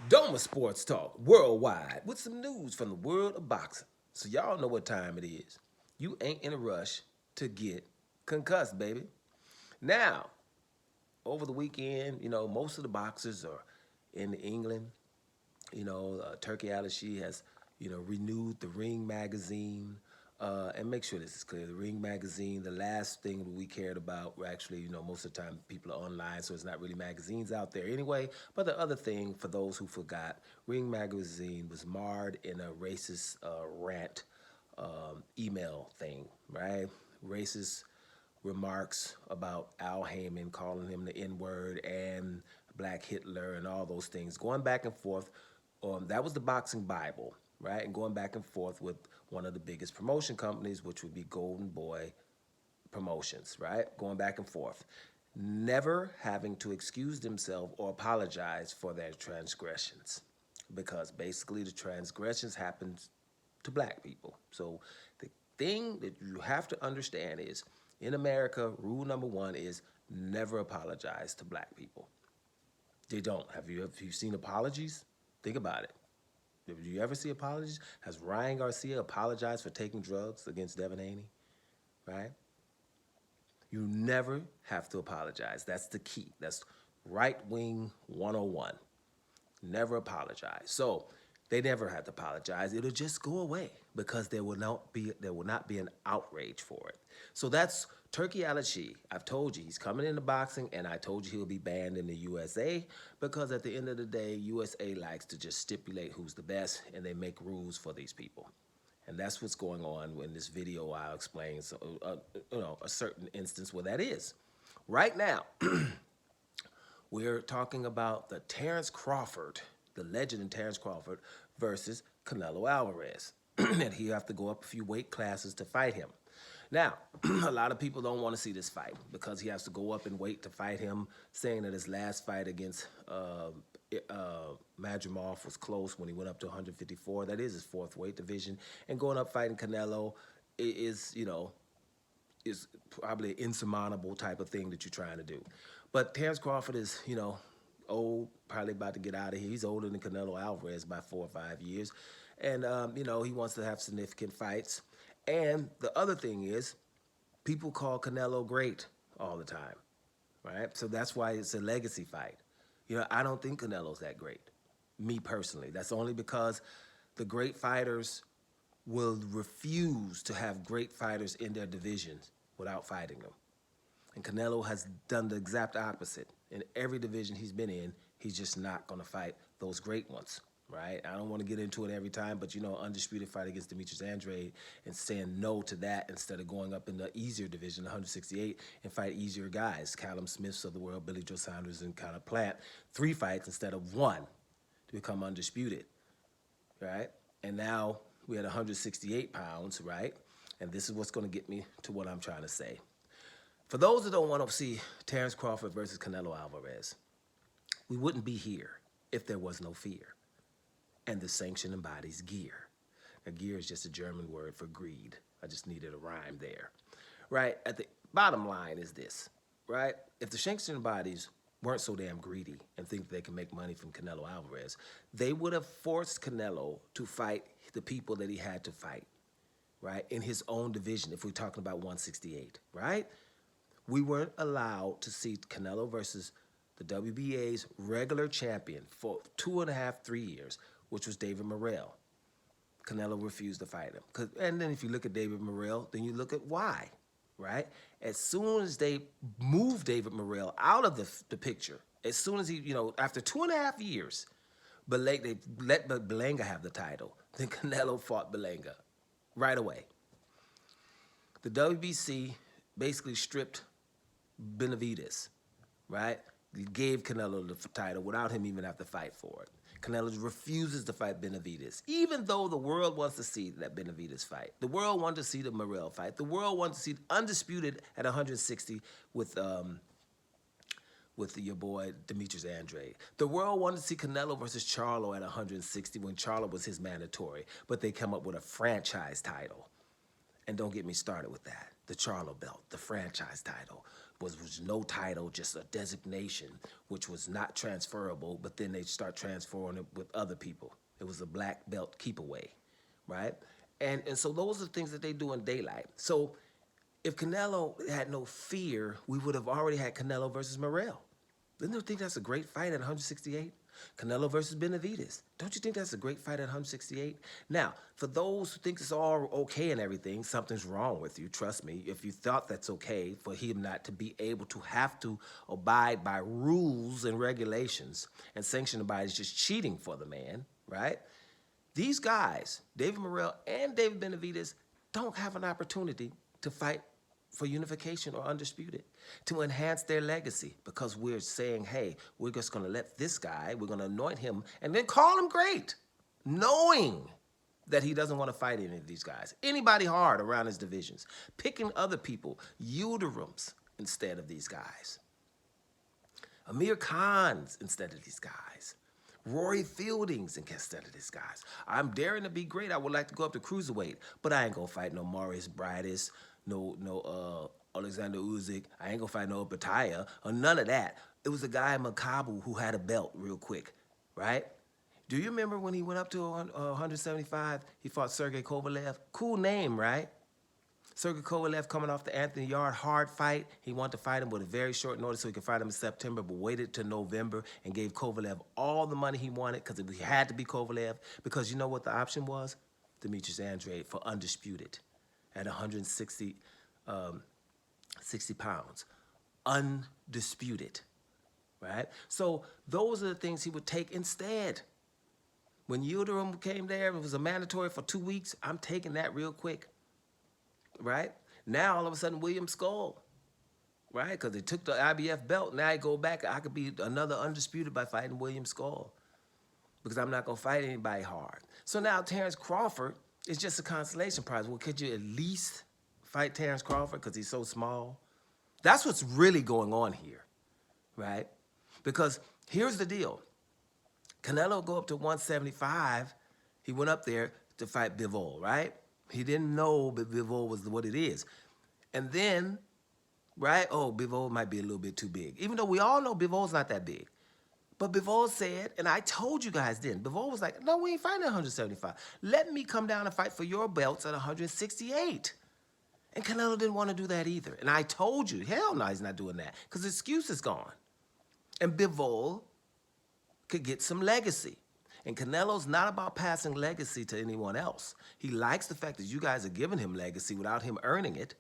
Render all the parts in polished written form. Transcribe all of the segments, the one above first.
Doma Sports Talk worldwide with some news from the world of boxing. So y'all know what time it is. You ain't in a rush to get concussed, baby. Now, over the weekend, most of the boxers are in England. Turkey Alashi has, renewed the Ring magazine. And make sure this is clear. The Ring magazine, the last thing that we cared about were actually, most of the time people are online, so it's not really magazines out there anyway. But the other thing, for those who forgot, Ring magazine was marred in a racist rant email thing, right? Racist remarks about Al Heyman, calling him the N word and Black Hitler and all those things, going back and forth. That was the boxing Bible, right? And going back and forth with one of the biggest promotion companies, which would be Golden Boy Promotions, right? Going back and forth. Never having to excuse themselves or apologize for their transgressions, because basically the transgressions happen to black people. So the thing that you have to understand is, in America, rule number one is never apologize to black people. They don't. Have you seen apologies? Think about it. Did you ever see apologies? Has Ryan Garcia apologized for taking drugs against Devin Haney? Right? You never have to apologize. That's the key. That's right wing 101. Never apologize. So they never have to apologize. It'll just go away because there will not be an outrage for it. So that's Turkey Alashi. I've told you he's coming into boxing, and I told you he'll be banned in the USA because at the end of the day, USA likes to just stipulate who's the best, and they make rules for these people. And that's what's going on in this video. I'll explain a certain instance where that is. Right now, we're talking about the Terrence Crawford, the legend in Terrence Crawford, versus Canelo Alvarez. And he have to go up a few weight classes to fight him. Now, a lot of people don't want to see this fight because he has to go up in weight to fight him, saying that his last fight against Madrimov was close when he went up to 154. That is his fourth weight division. And going up fighting Canelo is probably an insurmountable type of thing that you're trying to do. But Terrence Crawford is, old, probably about to get out of here. He's older than Canelo Alvarez by 4 or 5 years. And, he wants to have significant fights. And the other thing is, people call Canelo great all the time, right? So that's why it's a legacy fight. I don't think Canelo's that great, me personally. That's only because the great fighters will refuse to have great fighters in their divisions without fighting them. And Canelo has done the exact opposite. In every division he's been in, he's just not going to fight those great ones, right? I don't want to get into it every time, but undisputed fight against Demetrius Andrade and saying no to that instead of going up in the easier division, 168, and fight easier guys. Callum Smiths of the world, Billy Joe Saunders, and Conor Plant, 3 fights instead of 1 to become undisputed, right? And now we're at 168 pounds, right? And this is what's going to get me to what I'm trying to say. For those that don't want to see Terrence Crawford versus Canelo Alvarez, we wouldn't be here if there was no fear. And the sanction embodies gear. Now, gear is just a German word for greed. I just needed a rhyme there, right? At the bottom line is this, right? If the sanctioning bodies weren't so damn greedy and think they can make money from Canelo Alvarez, they would have forced Canelo to fight the people that he had to fight, right? In his own division, if we're talking about 168, right? We weren't allowed to see Canelo versus the WBA's regular champion for 2.5, 3 years, which was David Morrell. Canelo refused to fight him. And then if you look at David Morrell, then you look at why, right? As soon as they moved David Morrell out of the picture, as soon as he, after 2.5 years, they let Berlanga have the title. Then Canelo fought Berlanga right away. The WBC basically stripped Benavidez, right? He gave Canelo the title without him even have to fight for it. Canelo refuses to fight Benavidez, even though the world wants to see that Benavidez fight. The world wanted to see the Morrell fight. The world wanted to see undisputed at 160 with your boy Demetrius Andrade. The world wanted to see Canelo versus Charlo at 160 when Charlo was his mandatory, but they come up with a franchise title. And don't get me started with that. The Charlo belt, the franchise title. was no title, just a designation, which was not transferable, but then they start transferring it with other people. It was a black belt keep away, right? And so those are the things that they do in daylight. So if Canelo had no fear, we would have already had Canelo versus Morrell. Didn't you think that's a great fight at 168? Canelo versus Benavidez. Don't you think that's a great fight at 168? Now, for those who think it's all okay and everything, something's wrong with you. Trust me, if you thought that's okay for him not to be able to have to abide by rules and regulations and sanctioning bodies just cheating for the man, right? These guys, David Morrell and David Benavidez, don't have an opportunity to fight for unification or undisputed, to enhance their legacy, because we're saying, hey, we're just going to let this guy, we're going to anoint him, and then call him great, knowing that he doesn't want to fight any of these guys, anybody hard around his divisions, picking other people, Yildirim's instead of these guys, Amir Khan's instead of these guys, Rory Fielding's instead of these guys. I'm daring to be great. I would like to go up to cruiserweight, but I ain't going to fight no Maurice Brides, no Alexander Usyk. I ain't gonna fight no Bataya or none of that. It was a guy in Makabu who had a belt real quick, right? Do you remember when he went up to 175? He fought Sergey Kovalev. Cool name, right? Sergey Kovalev coming off the Anthony Yard hard fight. He wanted to fight him with a very short notice so he could fight him in September, but waited till November and gave Kovalev all the money he wanted because it had to be Kovalev. Because you know what the option was? Demetrius Andrade for undisputed at 160 60 pounds. Undisputed, right? So those are the things he would take instead. When Yildirim came there, it was a mandatory for 2 weeks. I'm taking that real quick, right? Now, all of a sudden, William Skull, right? Because they took the IBF belt. Now I go back. I could be another undisputed by fighting William Skull because I'm not going to fight anybody hard. So now Terence Crawford is just a consolation prize. Well, could you at least fight Terence Crawford because he's so small? That's what's really going on here, right? Because here's the deal. Canelo go up to 175. He went up there to fight Bivol, right? He didn't know that Bivol was what it is. And then, right, oh, Bivol might be a little bit too big. Even though we all know Bivol's not that big. But Bivol said, and I told you guys then, Bivol was like, no, we ain't fighting at 175. Let me come down and fight for your belts at 168. And Canelo didn't want to do that either. And I told you, hell no, he's not doing that because the excuse is gone. And Bivol could get some legacy. And Canelo's not about passing legacy to anyone else. He likes the fact that you guys are giving him legacy without him earning it.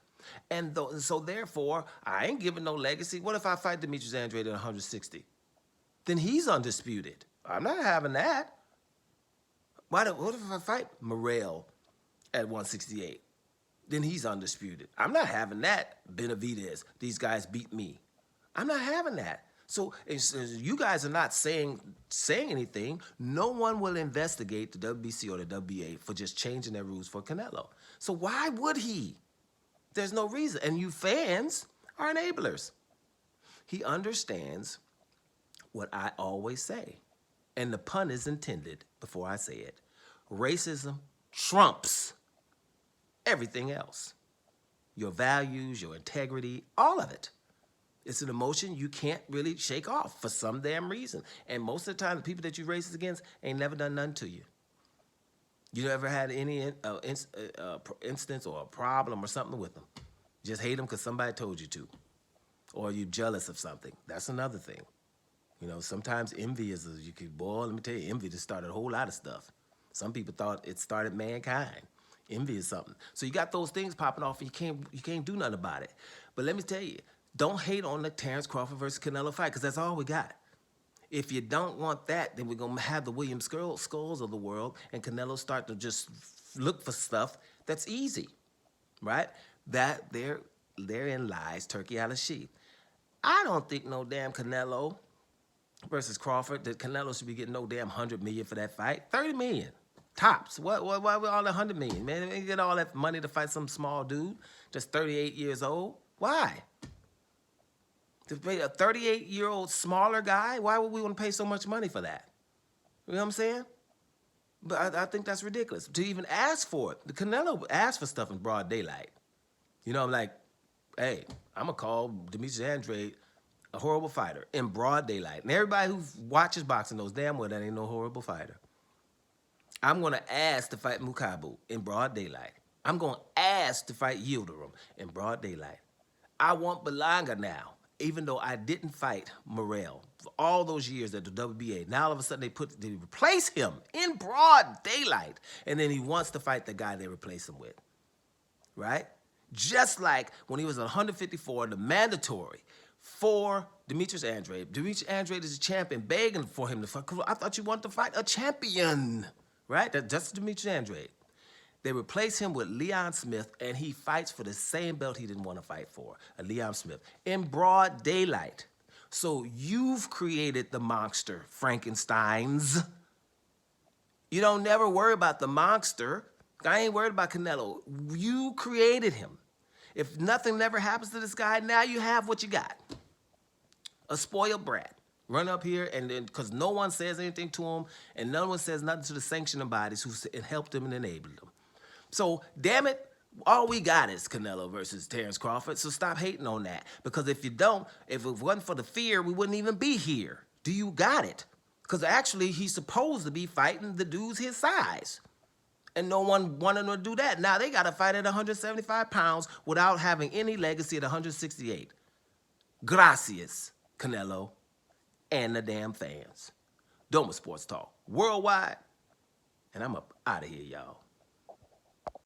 And so therefore, I ain't giving no legacy. What if I fight Demetrius Andrade at 160? Then he's undisputed. I'm not having that. What if I fight Morrell at 168? Then he's undisputed. I'm not having that. Benavidez, these guys beat me. I'm not having that. So you guys are not saying anything. No one will investigate the WBC or the WBA for just changing their rules for Canelo. So why would he? There's no reason. And you fans are enablers. He understands what I always say, and the pun is intended before I say it. Racism trumps everything else. Your values, your integrity, all of it. It's an emotion you can't really shake off for some damn reason. And most of the time, the people that you racist against ain't never done nothing to you. You never had any instance or a problem or something with them. You just hate them because somebody told you to. Or you're jealous of something. That's another thing. You know, sometimes envy is, let me tell you, envy just started a whole lot of stuff. Some people thought it started mankind. Envy is something. So you got those things popping off and you can't do nothing about it. But let me tell you, don't hate on the Terence Crawford versus Canelo fight because that's all we got. If you don't want that, then we're going to have the William Skulls of the world and Canelo start to just look for stuff that's easy, right? That therein lies turkey out of sheep. I don't think no damn Canelo versus Crawford, that Canelo should be getting no damn $100 million for that fight. $30 million. Tops. Why we all that $100 million? Man, they get all that money to fight some small dude, just 38 years old. Why? To pay a 38-year-old smaller guy? Why would we want to pay so much money for that? You know what I'm saying? But I think that's ridiculous. To even ask for it. The Canelo asked for stuff in broad daylight. You know, I'm like, Hey, I'm going to call Demetrius Andrade a horrible fighter in broad daylight. And everybody who watches boxing knows damn well that ain't no horrible fighter. I'm going to ask to fight Mukabu in broad daylight. I'm going to ask to fight Yildirim in broad daylight. I want Belanga now, even though I didn't fight Morrell for all those years at the WBA. Now all of a sudden they replace him in broad daylight, and then he wants to fight the guy they replace him with, right? Just like when he was at 154, the mandatory for Demetrius Andrade. Demetrius Andrade is a champion, begging for him to fight. I thought you wanted to fight a champion, right? That's Demetrius Andrade. They replace him with Leon Smith, and he fights for the same belt he didn't want to fight for, a Leon Smith, in broad daylight. So you've created the monster, Frankensteins. You don't never worry about the monster. I ain't worried about Canelo. You created him. If nothing never happens to this guy, now you have what you got. A spoiled brat. Run up here, and then, because no one says anything to him, and no one says nothing to the sanctioning bodies who helped him and enabled him. So, damn it, all we got is Canelo versus Terence Crawford, so stop hating on that. Because if you don't, if it wasn't for the fear, we wouldn't even be here. Do you got it? Because actually, he's supposed to be fighting the dudes his size. And no one wanted him to do that. Now they got to fight at 175 pounds without having any legacy at 168. Gracias, Canelo, and the damn fans. Doma Sports Talk, worldwide. And I'm up out of here, y'all.